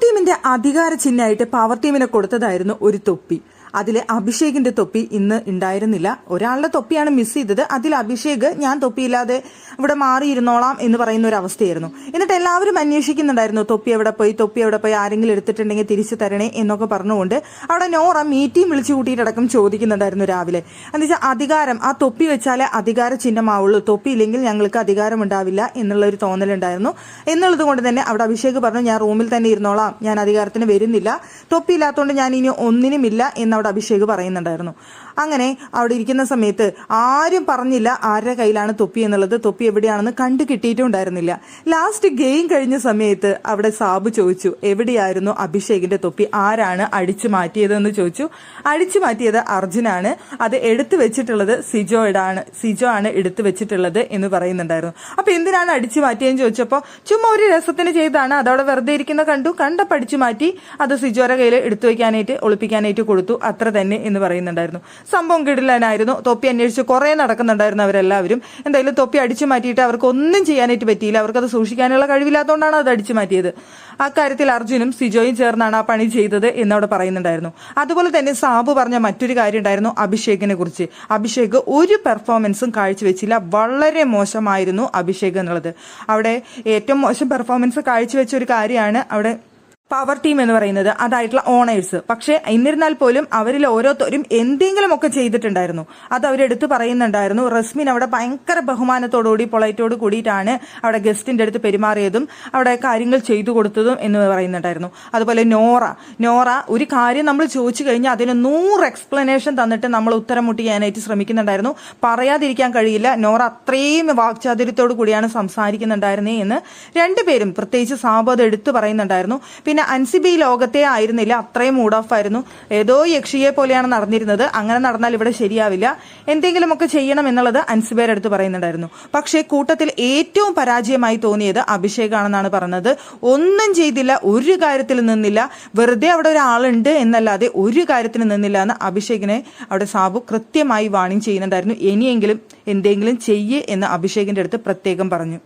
ടീമിന്റെ അധികാര ചിഹ്നമായിട്ട് പവർ ടീമിനെ കൊടുത്തതായിരുന്നു ഒരു തൊപ്പി. അതിലെ അഭിഷേകിന്റെ തൊപ്പി ഇന്ന് ഉണ്ടായിരുന്നില്ല. ഒരാളുടെ തൊപ്പിയാണ് മിസ് ചെയ്തത്. അതിൽ അഭിഷേക് ഞാൻ തൊപ്പിയില്ലാതെ ഇവിടെ മാറിയിരുന്നോളാം എന്ന് പറയുന്ന ഒരു അവസ്ഥയായിരുന്നു. എന്നിട്ട് എല്ലാവരും അന്വേഷിക്കുന്നുണ്ടായിരുന്നു തൊപ്പി എവിടെ പോയി, ആരെങ്കിലും എടുത്തിട്ടുണ്ടെങ്കിൽ തിരിച്ചു തരണേ എന്നൊക്കെ പറഞ്ഞുകൊണ്ട് അവിടെ നോറ മീറ്റിംഗ് വിളിച്ചു കൂട്ടിയിട്ടടക്കം ചോദിക്കുന്നുണ്ടായിരുന്നു രാവിലെ. എന്ന് വെച്ചാൽ അധികാരം, ആ തൊപ്പി വെച്ചാലേ അധികാര ചിഹ്നമാവുള്ളൂ, തൊപ്പി ഇല്ലെങ്കിൽ ഞങ്ങൾക്ക് അധികാരം ഉണ്ടാവില്ല എന്നുള്ള ഒരു തോന്നലുണ്ടായിരുന്നു. എന്നുള്ളത് കൊണ്ട് തന്നെ അവിടെ അഭിഷേക് പറഞ്ഞു ഞാൻ റൂമിൽ തന്നെ ഇരുന്നോളാം, ഞാൻ അധികാരത്തിന് വരുന്നില്ല, തൊപ്പി ഇല്ലാത്തതുകൊണ്ട് ഞാൻ ഇനി ഒന്നിനുമില്ല എന്ന് അവിടെ അഭിഷേക് പറയുന്നുണ്ടായിരുന്നു. അങ്ങനെ അവിടെ ഇരിക്കുന്ന സമയത്ത് ആരും പറഞ്ഞില്ല ആരുടെ കയ്യിലാണ് തൊപ്പി എന്നുള്ളത്, തൊപ്പി എവിടെയാണെന്ന് കണ്ടു കിട്ടിയിട്ടുണ്ടായിരുന്നില്ല. ലാസ്റ്റ് ഗെയിം കഴിഞ്ഞ സമയത്ത് അവിടെ സാബു ചോദിച്ചു എവിടെയായിരുന്നു അഭിഷേകിന്റെ തൊപ്പി, ആരാണ് അടിച്ചു മാറ്റിയതെന്ന് ചോദിച്ചു. അടിച്ചു മാറ്റിയത് അർജുനാണ്, അത് എടുത്തു വെച്ചിട്ടുള്ളത് സിജോ ആണ് എടുത്തു വെച്ചിട്ടുള്ളത് എന്ന് പറയുന്നുണ്ടായിരുന്നു. അപ്പൊ എന്തിനാണ് അടിച്ചു മാറ്റിയെന്ന് ചോദിച്ചപ്പോ ചുമ്മാ ഒരു രസത്തിന് ചെയ്താണ്, അതവിടെ വെറുതെ ഇരിക്കുന്ന കണ്ടപ്പോ അടിച്ചു മാറ്റി, അത് സിജോയുടെ കയ്യിൽ എടുത്തു വെക്കാനായിട്ട് ഒളിപ്പിക്കാനായിട്ട് കൊടുത്തു, അത്ര തന്നെ എന്ന് പറയുന്നുണ്ടായിരുന്നു. സംഭവം കിടിലനായിരുന്നു. തൊപ്പി അന്വേഷിച്ച് കുറെ നടക്കുന്നുണ്ടായിരുന്നു അവരെല്ലാവരും. എന്തായാലും തൊപ്പി അടിച്ചു മാറ്റിയിട്ട് അവർക്ക് ഒന്നും ചെയ്യാനായിട്ട് പറ്റിയില്ല. അവർക്കത് സൂക്ഷിക്കാനുള്ള കഴിവില്ലാത്തതുകൊണ്ടാണ് അത് അടിച്ചു മാറ്റിയത്. അക്കാര്യത്തിൽ അർജുനും സിജോയും ചേർന്നാണ് ആ പണി ചെയ്തത് എന്നവിടെ പറയുന്നുണ്ടായിരുന്നു. അതുപോലെ തന്നെ സാബു പറഞ്ഞ മറ്റൊരു കാര്യം ഉണ്ടായിരുന്നു അഭിഷേകിനെ കുറിച്ച്. അഭിഷേക് ഒരു പെർഫോമൻസും കാഴ്ചവെച്ചില്ല, വളരെ മോശമായിരുന്നു അഭിഷേക് എന്നുള്ളത്. അവിടെ ഏറ്റവും മോശം പെർഫോമൻസ് കാഴ്ചവെച്ച ഒരു കാര്യമാണ് അവിടെ പവർ ടീം എന്ന് പറയുന്നത്, അതായിട്ടുള്ള ഓണേഴ്സ്. പക്ഷെ എന്നിരുന്നാൽ പോലും അവരിൽ ഓരോരുത്തരും എന്തെങ്കിലുമൊക്കെ ചെയ്തിട്ടുണ്ടായിരുന്നു. അത് അവരെടുത്ത് പറയുന്നുണ്ടായിരുന്നു. റസ്മിൻ അവിടെ ഭയങ്കര ബഹുമാനത്തോടുകൂടി പൊളൈറ്റോട് കൂടിയിട്ടാണ് അവിടെ ഗസ്റ്റിന്റെ അടുത്ത് പെരുമാറിയതും അവിടെ കാര്യങ്ങൾ ചെയ്തു കൊടുത്തതും എന്ന് പറയുന്നുണ്ടായിരുന്നു. അതുപോലെ നോറ ഒരു കാര്യം നമ്മൾ ചോദിച്ചു കഴിഞ്ഞാൽ അതിന് 100 എക്സ്പ്ലനേഷൻ തന്നിട്ട് നമ്മൾ ഉത്തരം മുട്ടിക്കാനായിട്ട് ശ്രമിക്കുന്നുണ്ടായിരുന്നു. പറയാതിരിക്കാൻ കഴിയില്ല, നോറ അത്രയും വാക്ചാതുര്യത്തോടു കൂടിയാണ് സംസാരിക്കുന്നുണ്ടായിരുന്നേ എന്ന് രണ്ടുപേരും, പ്രത്യേകിച്ച് സാബു അത് എടുത്തു പറയുന്നുണ്ടായിരുന്നു. പിന്നെ അൻസിബി ലോകത്തെ ആയിരുന്നില്ല, അത്രയും മൂഡ് ഓഫ് ആയിരുന്നു. ഏതോ യക്ഷിയെ പോലെയാണ് നടന്നിരുന്നത്, അങ്ങനെ നടന്നാൽ ഇവിടെ ശരിയാവില്ല, എന്തെങ്കിലുമൊക്കെ ചെയ്യണം എന്നുള്ളത് അൻസിബയുടെ അടുത്ത് പറയുന്നുണ്ടായിരുന്നു. പക്ഷേ കൂട്ടത്തിൽ ഏറ്റവും പരാജയമായി തോന്നിയത് അഭിഷേകാണെന്നാണ് പറഞ്ഞത്. ഒന്നും ചെയ്തില്ല, ഒരു കാര്യത്തിൽ നിന്നില്ല, വെറുതെ അവിടെ ഒരാളുണ്ട് എന്നല്ലാതെ ഒരു കാര്യത്തിന് നിന്നില്ല എന്ന് അഭിഷേകിനെ അവിടെ സാബു കൃത്യമായി വാണിംഗ് ചെയ്യുന്നുണ്ടായിരുന്നു. ഇനിയെങ്കിലും എന്തെങ്കിലും ചെയ്യ് എന്ന് അഭിഷേകിന്റെ അടുത്ത് പ്രത്യേകം പറഞ്ഞു.